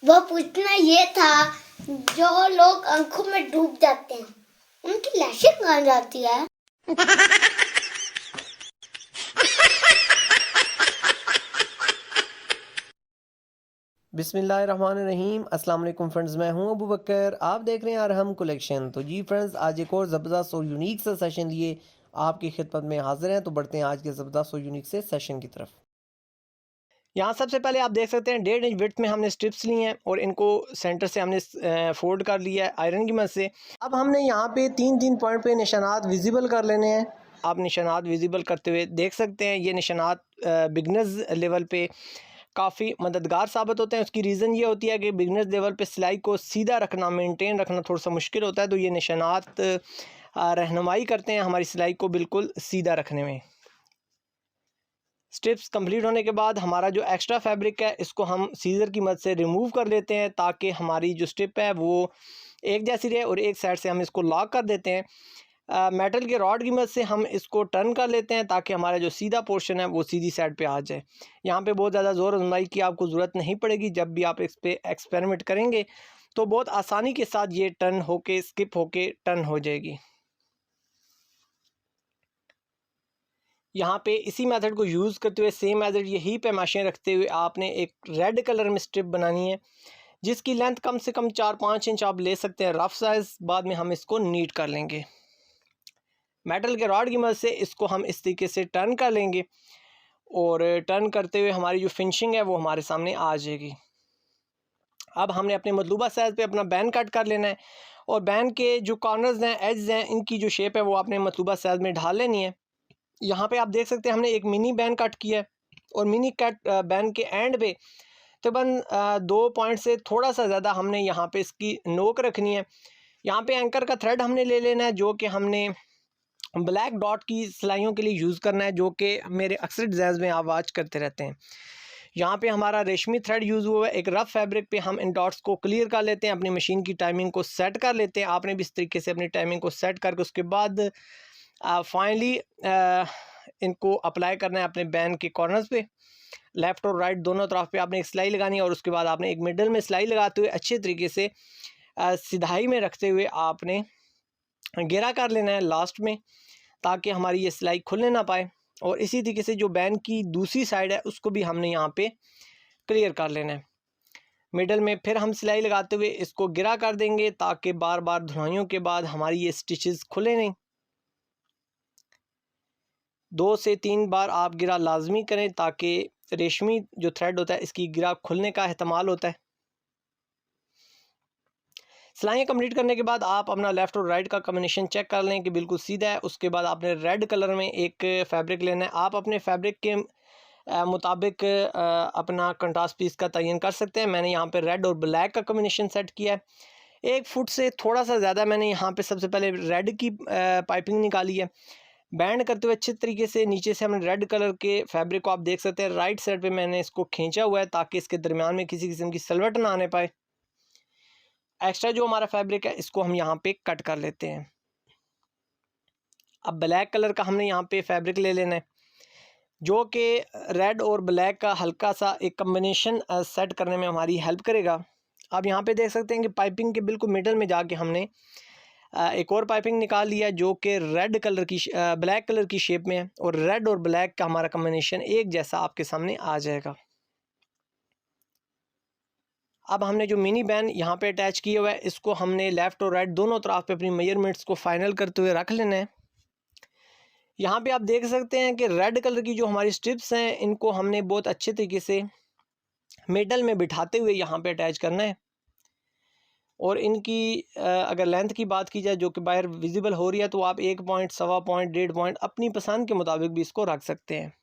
वो पूछना ये था, जो लोग आंखों में डूब जाते हैं उनकी लाशें कहाँ जाती है? बिस्मिल्लाहिर्रहमानिर्रहीम। अस्सलाम वालेकुम फ्रेंड्स, मैं हूं अबू बकर। आप देख रहे हैं अरहम कलेक्शन। तो जी फ्रेंड्स, आज एक और ज़बरदस्त और यूनिक सा सेशन लिए आपकी खिदमत में हाजिर हैं। तो बढ़ते हैं आज के ज़बरदस्त और यूनिक से सेशन की तरफ। यहाँ सबसे पहले आप देख सकते हैं 1.5 इंच विड्थ में हमने स्ट्रिप्स ली हैं और इनको सेंटर से हमने फोल्ड कर लिया है आयरन की मदद से। अब हमने यहाँ पे 3-3 पॉइंट पे निशानात विजिबल कर लेने हैं। आप निशानात विजिबल करते हुए देख सकते हैं। ये निशानात बिगनर्स लेवल पे काफ़ी मददगार साबित होते हैं। उसकी रीज़न ये होती है कि बिगनर्स लेवल पे सिलाई को सीधा रखना, मेंटेन रखना थोड़ा सा मुश्किल होता है। तो ये निशानात रहनुमाई करते हैं हमारी सिलाई को बिल्कुल सीधा रखने में। स्ट्रिप्स कंप्लीट होने के बाद हमारा जो एक्स्ट्रा फैब्रिक है इसको हम सीज़र की मदद से रिमूव कर लेते हैं, ताकि हमारी जो स्ट्रिप है वो एक जैसी रहे। और एक साइड से हम इसको लॉक कर देते हैं। मेटल के रॉड की मदद से हम इसको टर्न कर लेते हैं, ताकि हमारा जो सीधा पोर्शन है वो सीधी साइड पे आ जाए। यहाँ पे बहुत ज़्यादा ज़ोर आजमाई की आपको ज़रूरत नहीं पड़ेगी। जब भी आप इस पर एक्सपेरिमेंट करेंगे तो बहुत आसानी के साथ ये टर्न होके, स्किप होके टर्न हो जाएगी। यहाँ पे इसी मेथड को यूज़ करते हुए, सेम मेथड यही पैमाशें रखते हुए आपने एक रेड कलर में स्ट्रिप बनानी है, जिसकी लेंथ कम से कम 4-5 इंच आप ले सकते हैं रफ साइज़। बाद में हम इसको नीट कर लेंगे। मेटल के रॉड की मदद से इसको हम इस तरीके से टर्न कर लेंगे और टर्न करते हुए हमारी जो फिनिशिंग है वो हमारे सामने आ जाएगी। अब हमने अपने मतलूबा साइज़ पे अपना बैन कट कर लेना है और बैन के जो कॉर्नर्स हैं, एड्स हैं, इनकी जो शेप है वो आपने मतलूबा साइज़ में ढाल लेनी है। यहाँ पे आप देख सकते हैं हमने एक मिनी बैन कट किया है और मिनी कट बैन के एंड पे तकरीबन 2 पॉइंट से थोड़ा सा ज़्यादा हमने यहाँ पे इसकी नोक रखनी है। यहाँ पे एंकर का थ्रेड हमने ले लेना है, जो कि हमने ब्लैक डॉट की सिलाइयों के लिए यूज़ करना है, जो कि मेरे अक्सर डिज़ाइन में आप वाच करते रहते हैं। यहाँ पे हमारा रेशमी थ्रेड यूज़ हुआ है। एक रफ फैब्रिक पे हम इन डॉट्स को क्लियर कर लेते हैं, अपनी मशीन की टाइमिंग को सेट कर लेते हैं। आपने भी इस तरीके से अपनी टाइमिंग को सेट करके उसके बाद फाइनली इनको अप्लाई करना है अपने बैन के कॉर्नर्स पे। लेफ़्ट और राइट दोनों तरफ पे आपने एक सिलाई लगानी है और उसके बाद आपने एक मिडल में सिलाई लगाते हुए अच्छे तरीके से सिधाई में रखते हुए आपने घेरा कर लेना है लास्ट में, ताकि हमारी ये सिलाई खुलने ना पाए। और इसी तरीके से जो बैन की दूसरी साइड है उसको भी हमने यहाँ पे क्लियर कर लेना है। मिडल में फिर हम सिलाई लगाते हुए इसको गिरा कर देंगे, ताकि बार बार धुनाइयों के बाद हमारी ये स्टिचेस खुले नहीं। 2 से 3 बार आप गिरा लाजमी करें, ताकि रेशमी जो थ्रेड होता है इसकी गिरा खुलने का एहतमाल होता है। सिलाइयाँ कंप्लीट करने के बाद आप अपना लेफ़्ट और राइट का कॉम्बिनेशन चेक कर लें कि बिल्कुल सीधा है। उसके बाद आपने रेड कलर में एक फैब्रिक लेना है। आप अपने फैब्रिक के मुताबिक अपना कंट्रास्ट पीस का तयन कर सकते हैं। मैंने यहाँ पे रेड और ब्लैक का कॉम्बिनेशन सेट किया है। 1 फुट से थोड़ा सा ज़्यादा मैंने यहाँ पे सबसे पहले रेड की पाइपिंग निकाली है। बैंड करते हुए अच्छे तरीके से नीचे से हमने रेड कलर के फैब्रिक को आप देख सकते हैं राइट साइड पे मैंने इसको खींचा हुआ है, ताकि इसके दरमियान में किसी किस्म की सलवट ना आने पाए। एक्स्ट्रा जो हमारा फैब्रिक है इसको हम यहाँ पे कट कर लेते हैं। अब ब्लैक कलर का हमने यहाँ पे फैब्रिक ले लेना है, जो कि रेड और ब्लैक का हल्का सा एक कम्बिनेशन सेट करने में हमारी हेल्प करेगा। आप यहाँ पे देख सकते हैं कि पाइपिंग के बिल्कुल मिडल में जाके हमने एक और पाइपिंग निकाल लिया, जो कि रेड कलर की ब्लैक कलर की शेप में है और रेड और ब्लैक का हमारा कम्बिनेशन एक जैसा आपके सामने आ जाएगा। अब हमने जो मिनी बैन यहाँ पे अटैच किया हुआ है इसको हमने लेफ़्ट और राइट दोनों तरफ पे अपनी मेजरमेंट्स को फाइनल करते हुए रख लेना है। यहाँ पे आप देख सकते हैं कि रेड कलर की जो हमारी स्ट्रिप्स हैं इनको हमने बहुत अच्छे तरीके से मिडल में बिठाते हुए यहाँ पे अटैच करना है। और इनकी अगर लेंथ की बात की जाए जो कि बाहर विजिबल हो रही है, तो आप 1 पॉइंट, सवा पॉइंट, 1.5 पॉइंट अपनी पसंद के मुताबिक भी इसको रख सकते हैं।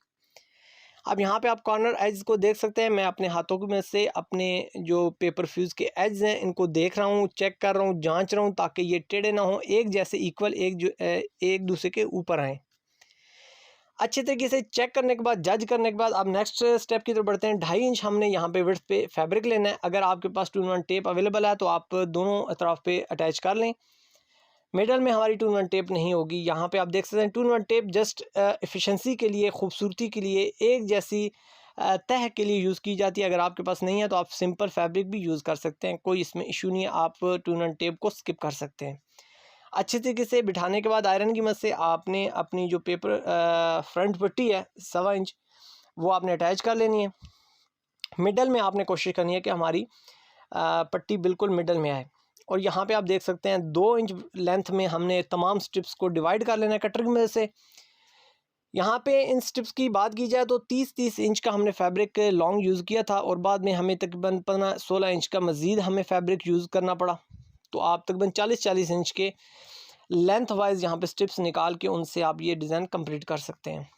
अब यहाँ पे आप कॉर्नर एज को देख सकते हैं। मैं अपने हाथों में से अपने जो पेपर फ्यूज़ के एज हैं इनको देख रहा हूँ, चेक कर रहा हूँ, जांच रहा हूँ, ताकि ये टेढ़े ना हो, एक जैसे इक्वल एक दूसरे के ऊपर आएँ। अच्छे तरीके से चेक करने के बाद, जज करने के बाद आप नेक्स्ट स्टेप की तरफ बढ़ते हैं। 2.5 इंच हमने यहाँ पे विड्थ पे फैब्रिक लेना है। अगर आपके पास 2-in-1 टेप अवेलेबल है तो आप दोनों तरफ पे अटैच कर लें। मिडल में हमारी 2-in-1 टेप नहीं होगी। यहाँ पे आप देख सकते हैं 2-in-1 टेप जस्ट एफिशिएंसी के लिए, खूबसूरती के लिए, एक जैसी तह के लिए यूज़ की जाती है। अगर आपके पास नहीं है तो आप सिंपल फैब्रिक भी यूज़ कर सकते हैं, कोई इसमें इशू नहीं है, आप टून एंड टेप को स्किप कर सकते हैं। अच्छे तरीके से बिठाने के बाद आयरन की मदद से आपने अपनी जो पेपर फ्रंट पट्टी है 1.25 इंच वो आपने अटैच कर लेनी है। मिडल में आपने कोशिश करनी है कि हमारी पट्टी बिल्कुल मिडल में आए। और यहाँ पे आप देख सकते हैं 2 इंच लेंथ में हमने तमाम स्ट्रिप्स को डिवाइड कर लेना है कटर की मदद से। यहाँ पे इन स्ट्रिप्स की बात की जाए तो 30-30 इंच का हमने फैब्रिक लॉन्ग यूज़ किया था और बाद में हमें तकरीबन 15-16 इंच का मज़ीद हमें फैब्रिक यूज़ करना पड़ा। तो आप तकरीबन 40-40 इंच के लेंथ वाइज यहाँ पे स्ट्रिप्स निकाल के उनसे आप ये डिज़ाइन कंप्लीट कर सकते हैं।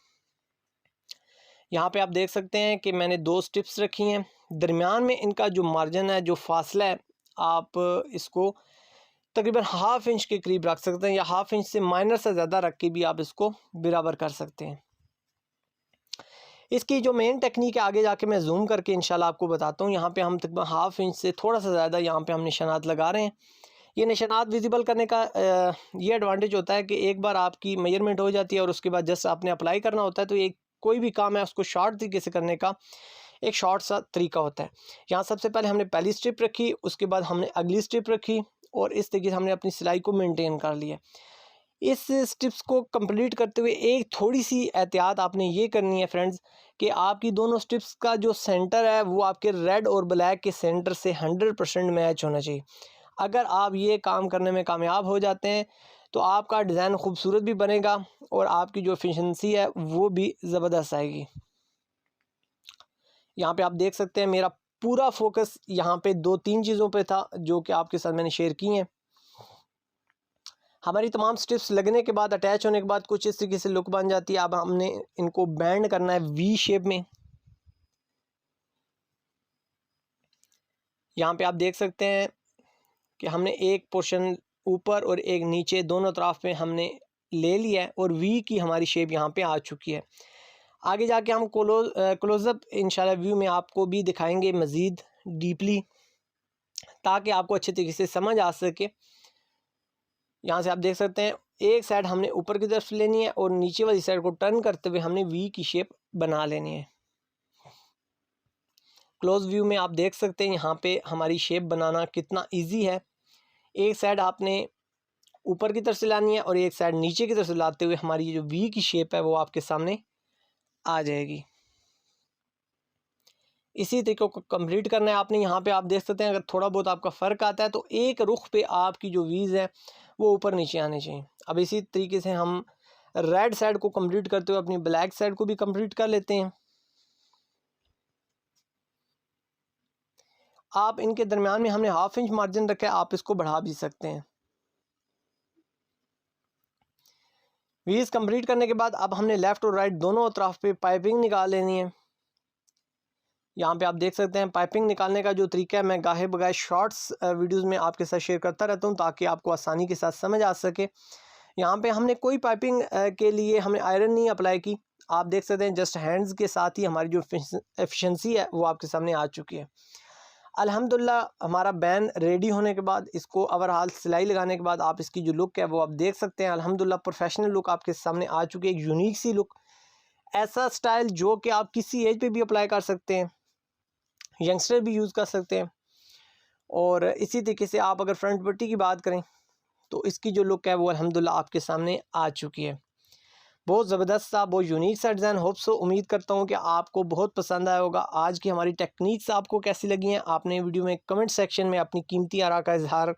यहाँ पे आप देख सकते हैं कि मैंने 2 स्ट्रिप्स रखी हैं, दरमियान में इनका जो मार्जिन है, जो फासला है, आप इसको तकरीबन 1/2 इंच के करीब रख सकते हैं या 1/2 इंच से माइनर से ज़्यादा रख के भी आप इसको बराबर कर सकते हैं। इसकी जो मेन टेक्निक है आगे जाके मैं जूम करके इंशाल्लाह आपको बताता हूँ। यहाँ पे हम तकरीबन 1/2 इंच से थोड़ा सा ज़्यादा यहाँ पे हम निशानात लगा रहे हैं। ये निशानात विजिबल करने का ये एडवांटेज होता है कि एक बार आपकी मेजरमेंट हो जाती है और उसके बाद जस्ट आपने अप्लाई करना होता है, तो ये कोई भी काम है उसको शॉर्ट तरीके से करने का एक शॉर्ट सा तरीका होता है। यहाँ सबसे पहले हमने पहली स्ट्रिप रखी, उसके बाद हमने अगली स्ट्रिप रखी और इस तरीके से हमने अपनी सिलाई को मेंटेन कर लिया। इस स्ट्रिप्स को कंप्लीट करते हुए एक थोड़ी सी एहतियात आपने ये करनी है फ्रेंड्स कि आपकी दोनों स्ट्रिप्स का जो सेंटर है वो आपके रेड और ब्लैक के सेंटर से 100% मैच होना चाहिए। अगर आप ये काम करने में कामयाब हो जाते हैं तो आपका डिज़ाइन खूबसूरत भी बनेगा और आपकी जो एफिशिएंसी है वो भी ज़बरदस्त आएगी। यहाँ पे आप देख सकते हैं मेरा पूरा फोकस यहाँ पे 2-3 चीज़ों पे था जो कि आपके साथ मैंने शेयर की हैं। हमारी तमाम स्ट्रिप्स लगने के बाद, अटैच होने के बाद कुछ इस तरीके से लुक बन जाती है। अब हमने इनको बैंड करना है वी शेप में। यहाँ पे आप देख सकते हैं कि हमने एक पोर्शन ऊपर और एक नीचे दोनों तरफ में हमने ले लिया है और वी की हमारी शेप यहाँ पे आ चुकी है। आगे जाके हम क्लोज़अप इंशाल्लाह व्यू में आपको भी दिखाएंगे मज़ीद डीपली, ताकि आपको अच्छे तरीके से समझ आ सके। यहाँ से आप देख सकते हैं एक साइड हमने ऊपर की तरफ लेनी है और नीचे वाली साइड को टर्न करते हुए हमने वी की शेप बना लेनी है। क्लोज व्यू में आप देख सकते हैं यहाँ पे हमारी शेप बनाना कितना इजी है। एक साइड आपने ऊपर की तरफ से लानी है और एक साइड नीचे की तरफ से लाते हुए हमारी जो वी की शेप है वो आपके सामने आ जाएगी। इसी तरीके को कंप्लीट करना है आपने। यहाँ पे आप देख सकते हैं अगर थोड़ा बहुत आपका फ़र्क आता है तो एक रुख पे आपकी जो वीज़ है वो ऊपर नीचे आने चाहिए। अब इसी तरीके से हम रेड साइड को कंप्लीट करते हुए अपनी ब्लैक साइड को भी कंप्लीट कर लेते हैं। आप इनके दरमियान में हमने 1/2 इंच मार्जिन रखा है, आप इसको बढ़ा भी सकते हैं। वीज़ कंप्लीट करने के बाद अब हमने लेफ़्ट और राइट दोनों तरफ पे पाइपिंग निकाल लेनी है। यहाँ पे आप देख सकते हैं पाइपिंग निकालने का जो तरीका है मैं गाहे बगाए शॉर्ट्स वीडियोस में आपके साथ शेयर करता रहता हूँ ताकि आपको आसानी के साथ समझ आ सके। यहाँ पे हमने कोई पाइपिंग के लिए हमने आयरन नहीं अप्लाई की। आप देख सकते हैं जस्ट हैंड्स के साथ ही हमारी जो एफिशिएंसी है वो आपके सामने आ चुकी है। अल्हम्दुलिल्लाह हमारा बैन रेडी होने के बाद इसको ओवरऑल सिलाई लगाने के बाद आप इसकी जो लुक है वो आप देख सकते हैं। अल्हम्दुलिल्लाह प्रोफेशनल लुक आपके सामने आ चुकी है, एक यूनिक सी लुक, ऐसा स्टाइल जो कि आप किसी एज पे भी अप्लाई कर सकते हैं, यंगस्टर भी यूज़ कर सकते हैं। और इसी तरीके से आप अगर फ्रंट पट्टी की बात करें तो इसकी जो लुक है वो अल्हम्दुलिल्लाह आपके सामने आ चुकी है। बहुत ज़बरदस्त सा, बहुत यूनिक सा डिज़ाइन। होप सो, उम्मीद करता हूँ कि आपको बहुत पसंद आया होगा। आज की हमारी टेक्निक्स आपको कैसी लगी हैं आपने वीडियो में कमेंट सेक्शन में अपनी कीमती आरा का इजहार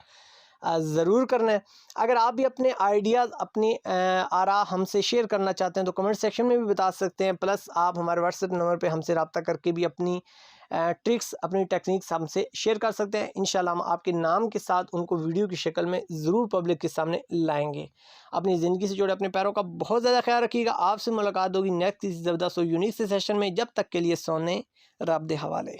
ज़रूर करना है। अगर आप भी अपने आइडियाज़, अपनी आरा हमसे शेयर करना चाहते हैं तो कमेंट सेक्शन में भी बता सकते हैं। प्लस आप हमारे व्हाट्सएप नंबर पे हमसे रब्ता करके भी अपनी ट्रिक्स, अपनी टेक्निक्स हमसे शेयर कर सकते हैं। इंशाल्लाह हम आपके नाम के साथ उनको वीडियो की शक्ल में ज़रूर पब्लिक के सामने लाएंगे। अपनी ज़िंदगी से जुड़े अपने पैरों का बहुत ज़्यादा ख्याल रखिएगा। आपसे मुलाकात होगी नेक्स्ट ज़बरदस्त और यूनिक से सेशन में। जब तक के लिए सोने रब दे हवाले।